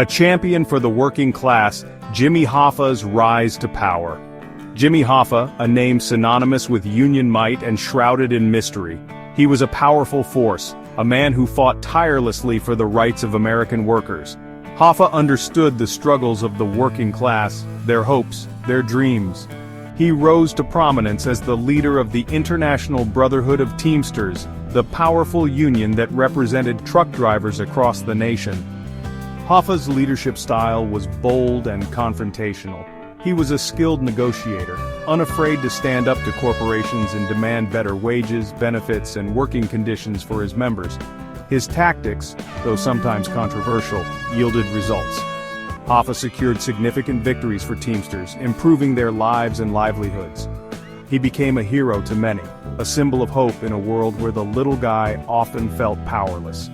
A champion for the working class, Jimmy Hoffa's rise to power. Jimmy Hoffa, a name synonymous with Union might and shrouded in mystery. He was a powerful force, a man who fought tirelessly for the rights of American workers. Hoffa understood the struggles of the working class, their hopes, their dreams. He rose to prominence as the leader of the International Brotherhood of Teamsters, the powerful union that represented truck drivers across the nation. Hoffa's leadership style was bold and confrontational. He was a skilled negotiator, unafraid to stand up to corporations and demand better wages, benefits, and working conditions for his members. His tactics, though sometimes controversial, yielded results. Hoffa secured significant victories for Teamsters, improving their lives and livelihoods. He became a hero to many, a symbol of hope in a world where the little guy often felt powerless.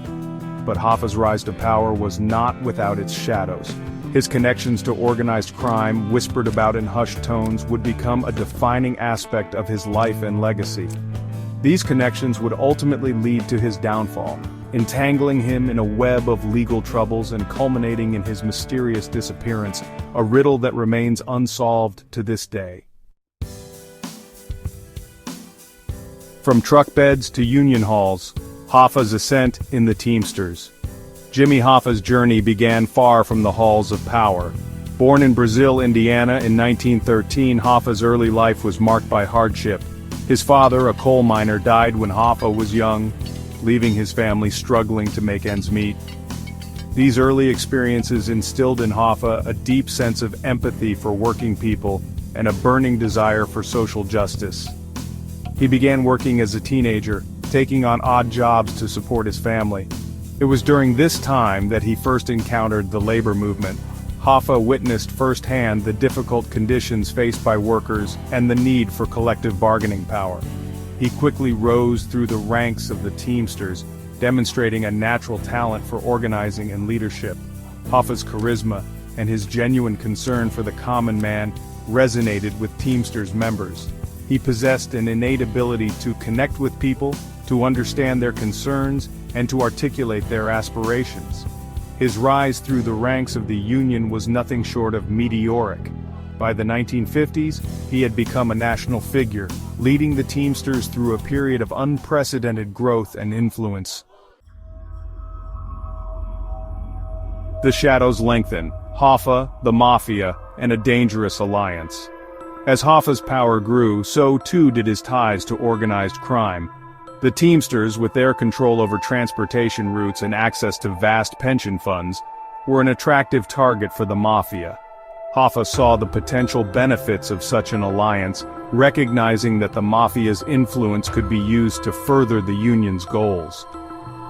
But Hoffa's rise to power was not without its shadows. His connections to organized crime, whispered about in hushed tones, would become a defining aspect of his life and legacy. These connections would ultimately lead to his downfall, entangling him in a web of legal troubles and culminating in his mysterious disappearance, a riddle that remains unsolved to this day. From truck beds to union halls, Hoffa's ascent in the Teamsters. Jimmy Hoffa's journey began far from the halls of power. Born in Brazil, Indiana in 1913, Hoffa's early life was marked by hardship. His father, a coal miner, died when Hoffa was young, leaving his family struggling to make ends meet. These early experiences instilled in Hoffa a deep sense of empathy for working people and a burning desire for social justice. He began working as a teenager, taking on odd jobs to support his family. It was during this time that he first encountered the labor movement. Hoffa witnessed firsthand the difficult conditions faced by workers and the need for collective bargaining power. He quickly rose through the ranks of the Teamsters, demonstrating a natural talent for organizing and leadership. Hoffa's charisma and his genuine concern for the common man resonated with Teamsters members. He possessed an innate ability to connect with people, to understand their concerns, and to articulate their aspirations. His rise through the ranks of the Union was nothing short of meteoric. By the 1950s, he had become a national figure, leading the Teamsters through a period of unprecedented growth and influence. The shadows lengthen: Hoffa, the Mafia, and a dangerous alliance. As Hoffa's power grew, so too did his ties to organized crime. The Teamsters, with their control over transportation routes and access to vast pension funds, were an attractive target for the Mafia. Hoffa saw the potential benefits of such an alliance, recognizing that the Mafia's influence could be used to further the Union's goals.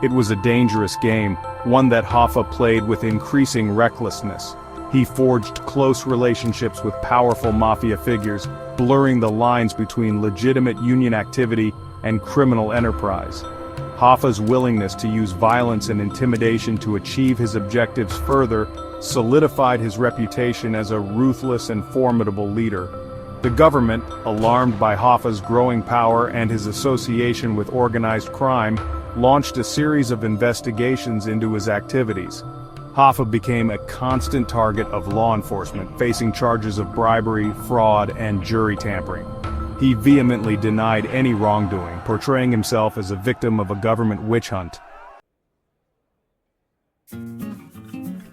It was a dangerous game, one that Hoffa played with increasing recklessness. He forged close relationships with powerful Mafia figures, blurring the lines between legitimate Union activity and criminal enterprise. Hoffa's willingness to use violence and intimidation to achieve his objectives further solidified his reputation as a ruthless and formidable leader. The government, alarmed by Hoffa's growing power and his association with organized crime, launched a series of investigations into his activities. Hoffa became a constant target of law enforcement, facing charges of bribery, fraud, and jury tampering. He vehemently denied any wrongdoing, portraying himself as a victim of a government witch hunt.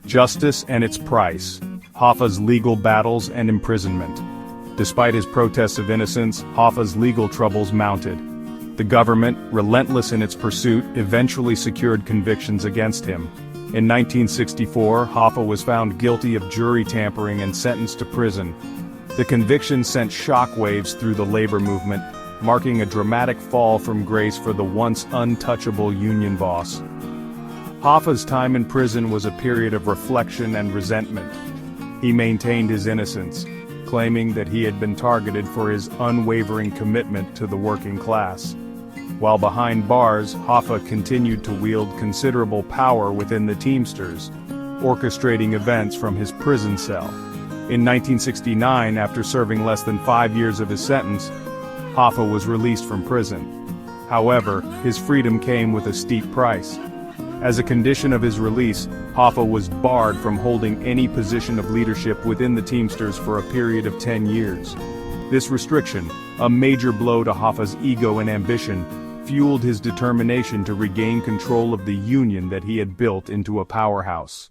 Justice and its price: Hoffa's legal battles and imprisonment. Despite his protests of innocence, Hoffa's legal troubles mounted. The government, relentless in its pursuit, eventually secured convictions against him. In 1964, Hoffa was found guilty of jury tampering and sentenced to prison. The conviction sent shockwaves through the labor movement, marking a dramatic fall from grace for the once untouchable Union boss. Hoffa's time in prison was a period of reflection and resentment. He maintained his innocence, claiming that he had been targeted for his unwavering commitment to the working class. While behind bars, Hoffa continued to wield considerable power within the Teamsters, orchestrating events from his prison cell. In 1969, after serving less than 5 years of his sentence, Hoffa was released from prison. However, his freedom came with a steep price. As a condition of his release, Hoffa was barred from holding any position of leadership within the Teamsters for a period of 10 years. This restriction, a major blow to Hoffa's ego and ambition, fueled his determination to regain control of the union that he had built into a powerhouse.